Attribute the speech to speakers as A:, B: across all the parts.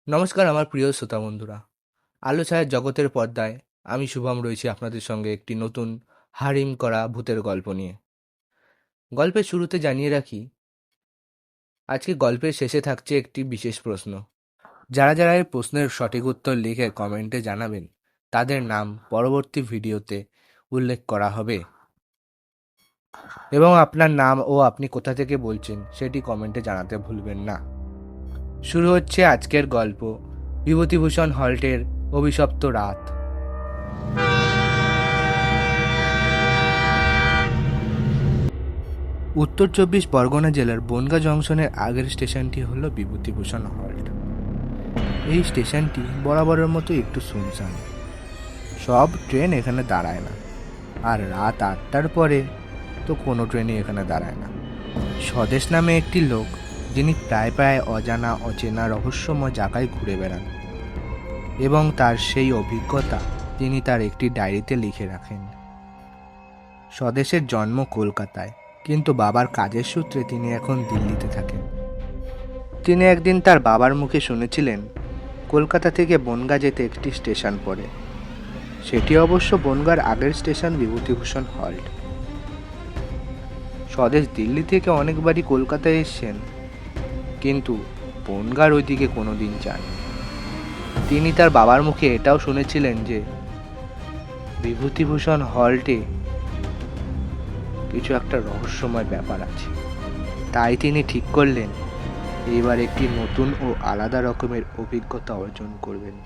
A: নমস্কার আমার প্রিয় শ্রোতা বন্ধুরা। আলো ছায়ার জগতের পর্দায় আমি শুভম রয়েছি আপনাদের সঙ্গে একটি নতুন হারিম করা ভূতের গল্প নিয়ে। গল্পের শুরুতে জানিয়ে রাখি, আজকে গল্পের শেষে থাকছে একটি বিশেষ প্রশ্ন। যারা যারা এই প্রশ্নের সঠিক উত্তর লিখে কমেন্টে জানাবেন, তাদের নাম পরবর্তী ভিডিওতে উল্লেখ করা হবে এবং আপনার নাম ও আপনি কোথা থেকে বলছেন সেটি কমেন্টে জানাতে ভুলবেন না। শুরু হচ্ছে আজকের গল্প, বিভূতিভূষণ হল্টের অভিশপ্ত রাত। উত্তর ২৪ পরগনা জেলার বনগাঁ জংশনের আগের স্টেশনটি হলো বিভূতিভূষণ হল্ট। এই স্টেশনটি বরাবরের মতো একটু শুনশান। সব ট্রেন এখানে দাঁড়ায় না, আর রাত ৮টার পরে তো কোনো ট্রেনই এখানে দাঁড়ায় না। স্বদেশ নামে একটি লোক, যিনি প্রায় প্রায় অজানা অচেনা রহস্যময় জায়গায় ঘুরে বেড়ান, এবং তার সেই অভিজ্ঞতা তিনি তার একটি ডায়েরিতে লিখে রাখেন। স্বদেশের জন্ম কলকাতায়, কিন্তু বাবার কাজের সূত্রে তিনি এখন দিল্লিতে থাকেন। তিনি একদিন তার বাবার মুখে শুনেছিলেন কলকাতা থেকে বনগাঁ যেতে একটি স্টেশন পড়ে। সেটি অবশ্য বনগাঁর আগের স্টেশন বিভূতিভূষণ হল্ট। স্বদেশ দিল্লি থেকে অনেকবারই কলকাতায় এসেছেন, কিন্তু বনগাঁর ওইদিকে কোনোদিন যাননি। তিনি তার বাবার মুখে এটাও শুনেছিলেন যে বিভূতিভূষণ হল্টে কিছু একটা রহস্যময় ব্যাপার আছে। তাই তিনি ঠিক করলেন এইবার একটি নতুন ও আলাদা রকমের অভিজ্ঞতা অর্জন করবেন।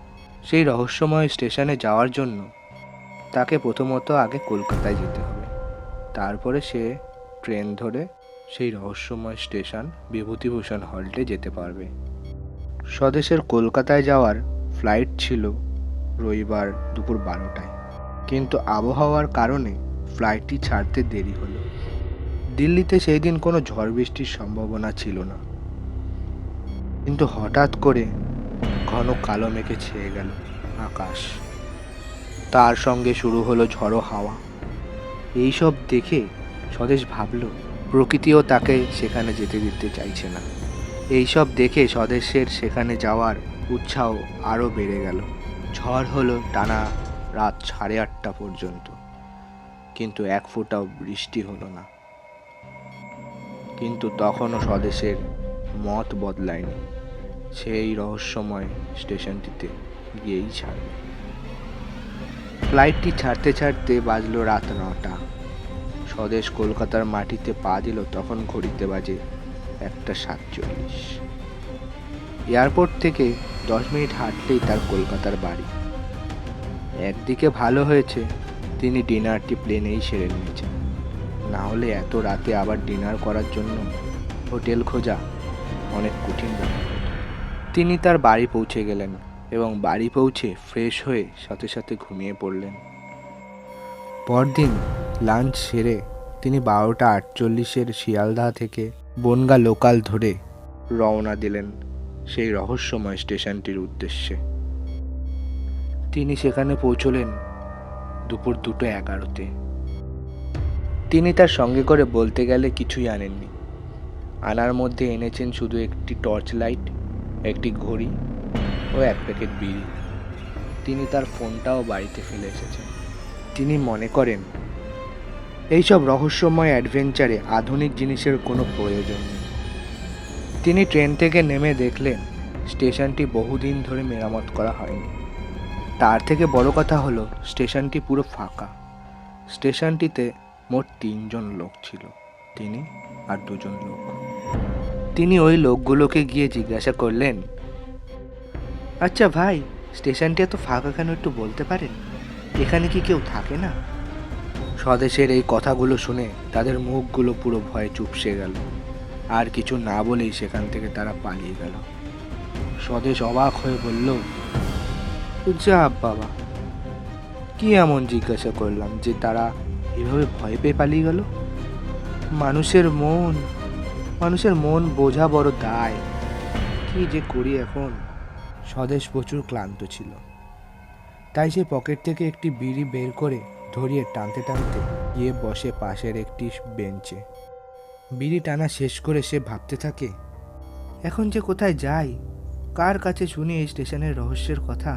A: সেই রহস্যময় স্টেশনে যাওয়ার জন্য তাকে প্রথমত আগে কলকাতায় যেতে হবে, তারপরে সে ট্রেন ধরে সেই রহস্যময় স্টেশন বিভূতিভূষণ হল্টে যেতে পারবে। স্বদেশের কলকাতায় যাওয়ার ফ্লাইট ছিল রবিবার দুপুর 12টায়, কিন্তু আবহাওয়ার কারণে ফ্লাইটটি ছাড়তে দেরি হলো। দিল্লিতে সেই দিন কোনো ঝড় বৃষ্টির সম্ভাবনা ছিল না, কিন্তু হঠাৎ করে ঘন কালো মেঘে ছেয়ে গেল আকাশ। তার সঙ্গে শুরু হলো ঝড়ো হাওয়া। এইসব দেখে স্বদেশ ভাবল প্রকৃতিও তাকে সেখানে যেতে দিতে চাইছে না। এইসব দেখে স্বদেশের সেখানে যাওয়ার উৎসাহ আরও বেড়ে গেল। ঝড় হলো টানা রাত 8:30 পর্যন্ত, কিন্তু এক ফোঁটাও বৃষ্টি হলো না। কিন্তু তখনও স্বদেশের মত বদলায়নি, সেই রহস্যময় স্টেশনটিতে গিয়েই ছাড়বে। ফ্লাইটটি ছাড়তে ছাড়তে বাজলো রাত 9টা। স্বদেশ কলকাতার মাটিতে পা দিল তখন ঘড়িতে বাজে 1:47। এয়ারপোর্ট থেকে 10 মিনিট হাঁটলেই তার কলকাতার বাড়ি। একদিকে ভালো হয়েছে তিনি ডিনারটি প্লেনেই সেরে নিয়েছেন, না হলে এত রাতে আবার ডিনার করার জন্য হোটেল খোঁজা অনেক কঠিন ব্যাপার। তিনি তার বাড়ি পৌঁছে গেলেন এবং বাড়ি পৌঁছে ফ্রেশ হয়ে সাথে সাথে ঘুমিয়ে পড়লেন। পরদিন লাঞ্চ সেরে তিনি 12:48 শিয়ালদা থেকে বনগাঁ লোকাল ধরে রওনা দিলেন সেই রহস্যময় স্টেশনটির উদ্দেশ্যে। তিনি সেখানে পৌঁছলেন দুপুর 2:11-তে। তিনি তার সঙ্গে করে বলতে গেলে কিছুই আনেননি। আনার মধ্যে এনেছেন শুধু একটি টর্চ লাইট, একটি ঘড়ি ও 1 প্যাকেট বিড়ি। তিনি তার ফোনটাও বাড়িতে ফেলে এসেছেন। তিনি মনে করেন এইসব রহস্যময় অ্যাডভেঞ্চারে আধুনিক জিনিসের কোনো প্রয়োজন নেই। তিনি ট্রেন থেকে নেমে দেখলেন স্টেশনটি বহুদিন ধরে মেরামত করা হয়নি। তার থেকে বড় কথা হলো স্টেশনটি পুরো ফাঁকা। স্টেশনটিতে মোট 3 জন লোক ছিল, তিনি আর 2 জন লোক। তিনি ওই লোকগুলোকে গিয়ে জিজ্ঞাসা করলেন, আচ্ছা ভাই, স্টেশনটি এত ফাঁকা কেন, একটু বলতে পারেন? এখানে কি কেউ থাকে না? স্বদেশের এই কথাগুলো শুনে তাদের মুখগুলো পুরো ভয়ে চুপসে গেল। আর কিছু না বলেই সেখান থেকে তারা পালিয়ে গেল। স্বদেশ অবাক হয়ে বলল, যা বাবা, কি এমন জিজ্ঞাসা করলাম যে তারা এভাবে ভয় পেয়ে পালিয়ে গেল? মানুষের মন বোঝা বড় দায়। কি যে করি এখন? স্বদেশ প্রচুর ক্লান্ত ছিল, তাই সে পকেট থেকে একটি বিড়ি বের করে ধরিয়ে টানতে টানতে গিয়ে বসে পাশের একটি বেঞ্চে। বিড়ি টানা শেষ করে সে ভাবতে থাকে, এখন যে কোথায় যাই, কার কাছে শুনি এই স্টেশনের রহস্যের কথা?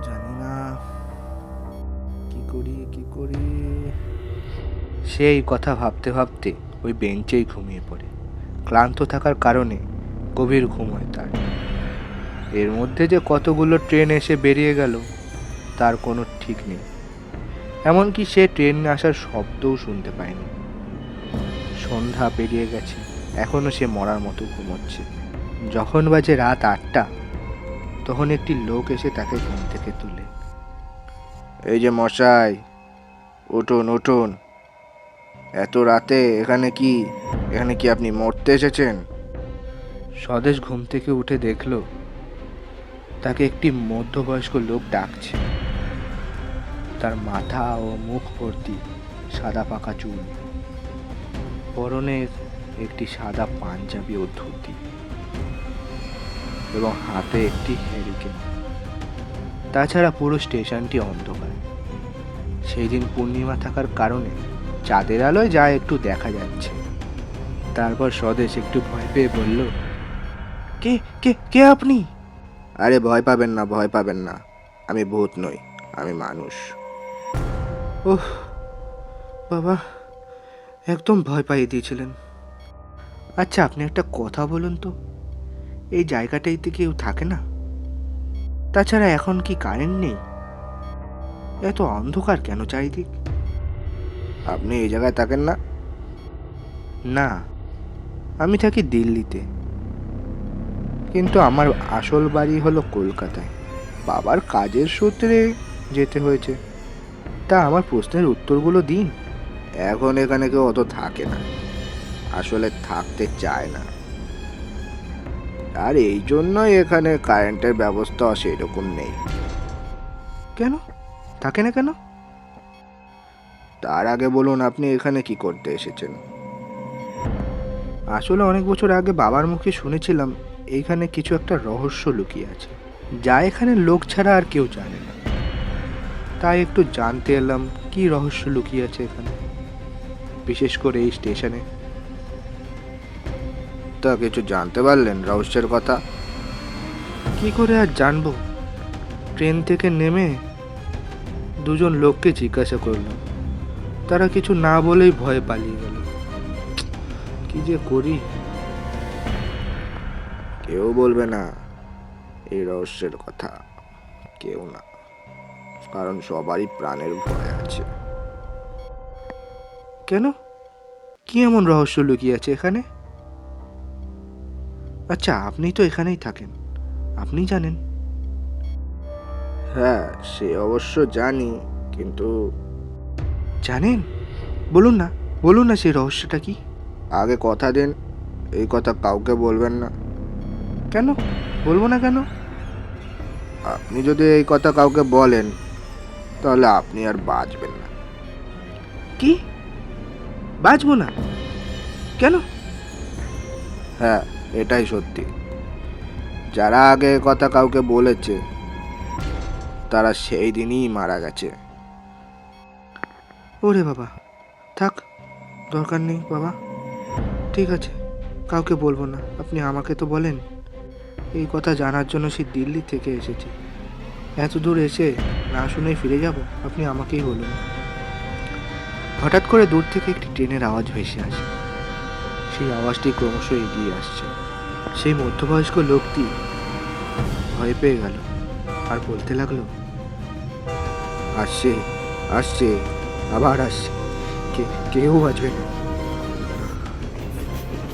A: জানি না, কি করি। সেই কথা ভাবতে ভাবতে ওই বেঞ্চেই ঘুমিয়ে পড়ে। ক্লান্ত থাকার কারণে গভীর ঘুম হয় তার। এর মধ্যে যে কতগুলো ট্রেন এসে বেরিয়ে গেল তার কোনো ঠিক নেই। এমনকি সে ট্রেন আসার শব্দও শুনতে পায়নি। সন্ধ্যা পেরিয়ে গেছে, এখনো সে মরার মতো ঘুমোচ্ছে। যখন বাজে রাত 8টা, তখন একটি লোক এসে তাকে ঘুম থেকে তুলে। এই যে মশাই, উঠুন উঠুন। এত রাতে এখানে কি আপনি মরতে এসেছেন? স্বদেশ ঘুম থেকে উঠে দেখল তাকে একটি মধ্যবয়স্ক লোক ডাকছে। তার মাথা ও মুখ ভর্তি সাদা পাকা চুল, পরনে একটি সাদা পাঞ্জাবি ও ধুতি, এবং হাতে একটি হ্যারিকেন। তাছাড়া পুরো স্টেশনটি অন্ধকার। সেই দিন পূর্ণিমা থাকার কারণে চাঁদের আলোয় যা একটু দেখা যাচ্ছে। তারপর স্বদেশ একটু ভয় পেয়ে বলল, কে কে কে আপনি? আরে ভয় পাবেন না, আমি ভূত নই, আমি মানুষ। ওহ বাবা, একদম ভয় পাইয়ে দিয়েছিলেন। আচ্ছা, আপনি একটা কথা বলুন তো, এই জায়গাটাইতে কেউ থাকে না? তাছাড়া এখন কি কারেন্ট নেই? এত অন্ধকার কেন চারিদিক? আপনি এই জায়গায় থাকেন না? না, আমি থাকি দিল্লিতে, কিন্তু আমার আসল বাড়ি হলো কলকাতায়। বাবার কাজের সূত্রে যেতে হয়েছে। তা আমার প্রশ্নের উত্তরগুলো দিন। এখন এখানে কেউ অত থাকে না, আসলে থাকতে চায় না, আর এই জন্যই এখানে কারেন্টের ব্যবস্থা সেরকম নেই। কেন থাকে না কেন? তার আগে বলুন, আপনি এখানে কি করতে এসেছেন? আসলে অনেক বছর আগে বাবার মুখে শুনেছিলাম এইখানে কিছু একটা রহস্য লুকিয়ে আছে, যা এখানে লোক ছাড়া আর কেউ জানে না। তাই একটু জানতে এলাম কি রহস্য লুকিয়ে আছে এখানে, বিশেষ করে এই স্টেশনে। তা কিছু জানতে পারলেন রহস্যের কথা? কি করে আর জানবো? ট্রেন থেকে নেমে দুজন লোককে জিজ্ঞাসা করলাম, তারা কিছু না বলেই ভয়ে পালিয়ে গেল। কি যে করি। কেউ বলবে না এই রহস্যের কথা, কেউ না, কারণ সবারই প্রাণের ভয় আছে। কেন? কি এমন রহস্য লুকিয়ে আছে এখানে? আচ্ছা, আপনি তো এখানেই থাকেন, আপনি জানেন। হ্যাঁ, সে অবশ্য জানি, কিন্তু জানেন? বলুন না সেই রহস্যটা কি। আগে কথা দিন, এই কথা কাউকে বলবেন না। কেন বলবো না কেন? আপনি যদি এই কথা কাউকে বলেন তাহলে আপনি আর বাঁচবেন না। কি? বাঁচবো না কেন? হ্যাঁ, এটাই সত্যি। যারা আগে কথা কাউকে বলেছে তারা সেই দিনই মারা গেছে। ওরে বাবা, থাক, দরকার নেই বাবা। ঠিক আছে, কাউকে বলবো না। আপনি আমাকে তো বলেন। এই কথা জানার জন্য সে দিল্লি থেকে এসেছি, এত দূর এসে না শুনেই ফিরে যাব? আপনি আমাকেই বলুন। হঠাৎ করে দূর থেকে একটি ট্রেনের আওয়াজ ভেসে আসে। সেই আওয়াজটি ক্রমশ এগিয়ে আসছে। সেই মধ্যবয়স্ক লোকটি ভয় পেয়ে গেল আর বলতে লাগলো, আসছে আসছে, আবার আসছে, কেউ বাঁচবে না।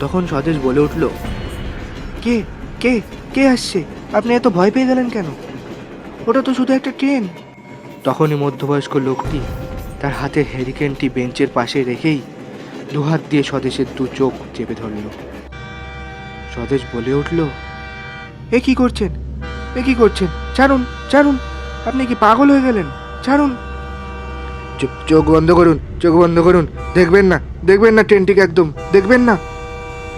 A: তখন স্বদেশ বলে উঠল, কে কে কে আসছে? আপনি এত ভয় পেয়ে গেলেন কেন? ওটা তো শুধু একটা ট্রেন। তখনই মধ্যবয়স্ক লোকটি তার হাতের হ্যারিকেনটি বেঞ্চের পাশে রেখেই দুহাত দিয়ে স্বদেশের দু চোখ চেপে ধরল। স্বদেশ বলে উঠল, এ কি করছেন? ছাড়ুন ছাড়ুন, আপনি কি পাগল হয়ে গেলেন? ছাড়ুন। চোখ বন্ধ করুন, দেখবেন না ট্রেনটিকে, একদম দেখবেন না।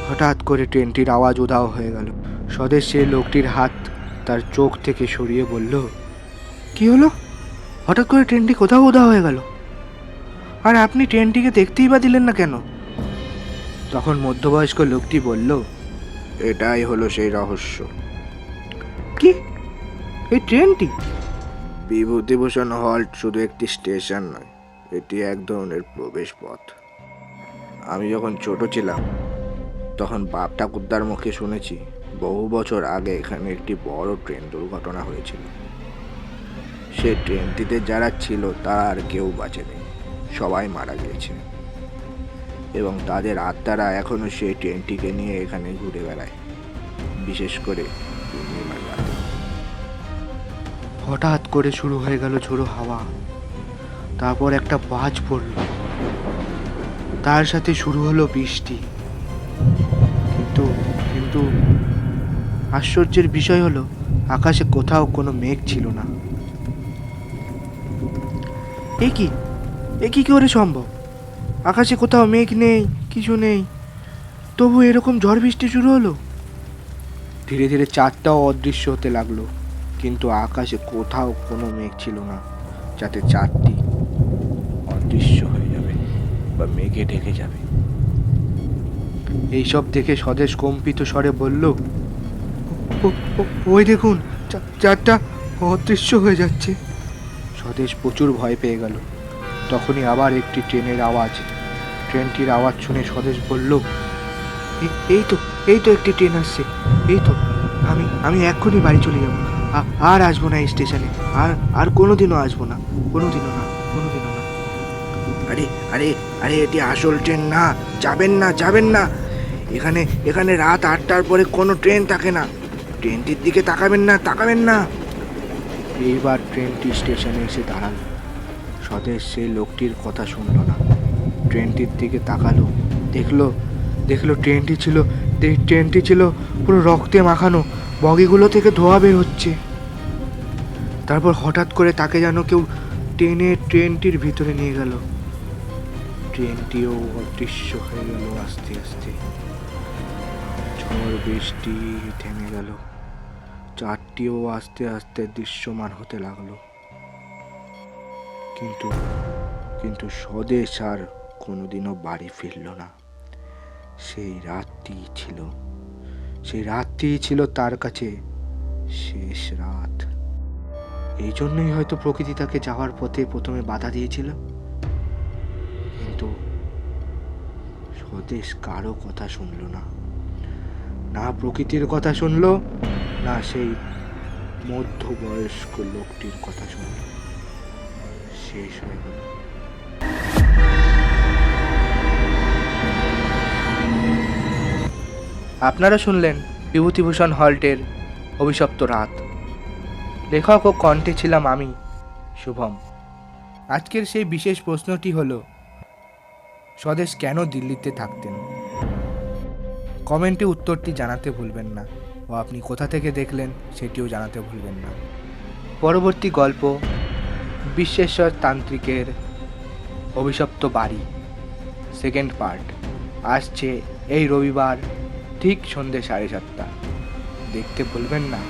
A: হঠাৎ করে ট্রেনটির আওয়াজ উধাও হয়ে গেল। স্বদেশ সেই লোকটির হাত তার চোখ থেকে সরিয়ে বলল, কি হলো? হঠাৎ করে ট্রেনটি কোথাও উধাও হয়ে গেল, আর আপনি ট্রেনটিকে দেখতেই বা দিলেন না কেন? তখন মধ্যবয়স্ক লোকটি বলল, এটাই হলো সেই রহস্য।
B: কি, এই ট্রেনটি?
A: বিভূতিভূষণ হল্ট শুধু একটি স্টেশন নয়, এটি এক ধরনের প্রবেশ পথ। আমি যখন ছোট ছিলাম তখন বাপ ঠাকুরদার মুখে শুনেছি বহু বছর আগে এখানে একটি বড় ট্রেন দুর্ঘটনা হয়েছিল। সে ট্রেনটিতে যারা ছিল তারা আর কেউ বাঁচেনি, সবাই মারা গিয়েছে, এবং তাদের আত্মারা এখনো সেই ট্রেনটিকে নিয়ে এখানে ঘুরে বেড়ায়, বিশেষ করে পূর্ণিমার রাতে।
B: হঠাৎ করে শুরু হয়ে গেল ঝোড়ো হাওয়া, তারপর একটা বাজ পড়ল, তার সাথে শুরু হলো বৃষ্টি। কিন্তু কিন্তু আশ্চর্যের বিষয় হলো আকাশে কোথাও কোনো মেঘ ছিল না। এ কি করে সম্ভব? আকাশে কোথাও মেঘ নেই, কিছু নেই, তবু এরকম ঝড় বৃষ্টি শুরু হলো। ধীরে ধীরে চাঁদটাও অদৃশ্য হতে লাগলো, কিন্তু আকাশে কোথাও কোনো মেঘ ছিল না, যাতে চাঁদটি অদৃশ্য হয়ে যাবে বা মেঘে ঢেকে যাবে। এইসব দেখে স্বদেশ কম্পিত স্বরে বলল, ওই দেখুন, চাঁদটা অদৃশ্য হয়ে যাচ্ছে। স্বদেশ প্রচুর ভয় পেয়ে গেল। তখনই আবার একটি ট্রেনের আওয়াজ। ট্রেনটির আওয়াজ শুনে স্বদেশ বলল, এই তো একটি ট্রেন আসছে, এই তো। আমি এক্ষুনি বাড়ি চলে যাব, আর আসবো না এই স্টেশনে, আর কোনোদিনও আসবো না, কোনোদিনও না।
A: আরে আরে আরে, এটি আসল ট্রেন না, যাবেন না, যাবেন না। এখানে রাত 8টার পরে কোনো ট্রেন থাকে না। ট্রেনটির দিকে তাকাবেন না।
B: এইবার ট্রেনটি স্টেশনে এসে দাঁড়ালো। স্বদেশ সেই লোকটির কথা শুনল না, ট্রেনটির দিকে তাকালো, দেখলো ট্রেনটি ছিল পুরো রক্তে মাখানো, বগিগুলো থেকে ধোঁয়া বের হচ্ছে। তারপর হঠাৎ করে তাকে যেন কেউ টেনে ট্রেনটির ভিতরে নিয়ে গেল। ট্রেনটিও অদৃশ্য হয়ে গেল আস্তে আস্তে। ঝড় বৃষ্টি থেমে গেল, চাঁদটিও আস্তে আস্তে দৃশ্যমান হতে লাগলো। কিন্তু স্বদেশ আর কোনোদিনও বাড়ি ফিরল না। সেই রাতটিই ছিল তার কাছে শেষ রাত। এই জন্যই হয়তো প্রকৃতি তাকে যাওয়ার পথে প্রথমে বাধা দিয়েছিল। কিন্তু স্বদেশ কারো কথা শুনল না, না প্রকৃতির কথা শুনল, না সেই মধ্যবয়স্ক লোকটির কথা শুনল। শেষ হয়ে গেল। আপনারা শুনলেন বিভূতিভূষণ হল্টের অভিশপ্ত রাত। লেখক ও কণ্ঠে ছিলাম আমি, শুভম। আজকের সেই বিশেষ প্রশ্নটি হলো, স্বদেশ কেন দিল্লিতে থাকতেন? কমেন্টে উত্তরটি জানাতে ভুলবেন না, ও আপনি কোথা থেকে দেখলেন সেটিও জানাতে ভুলবেন না। পরবর্তী গল্প বিশ্বেশ্বর তান্ত্রিকের অভিশপ্ত বাড়ি, সেকেন্ড পার্ট আসছে এই রবিবার ঠিক সন্ধ্যে 7:30। দেখতে ভুলবেন না।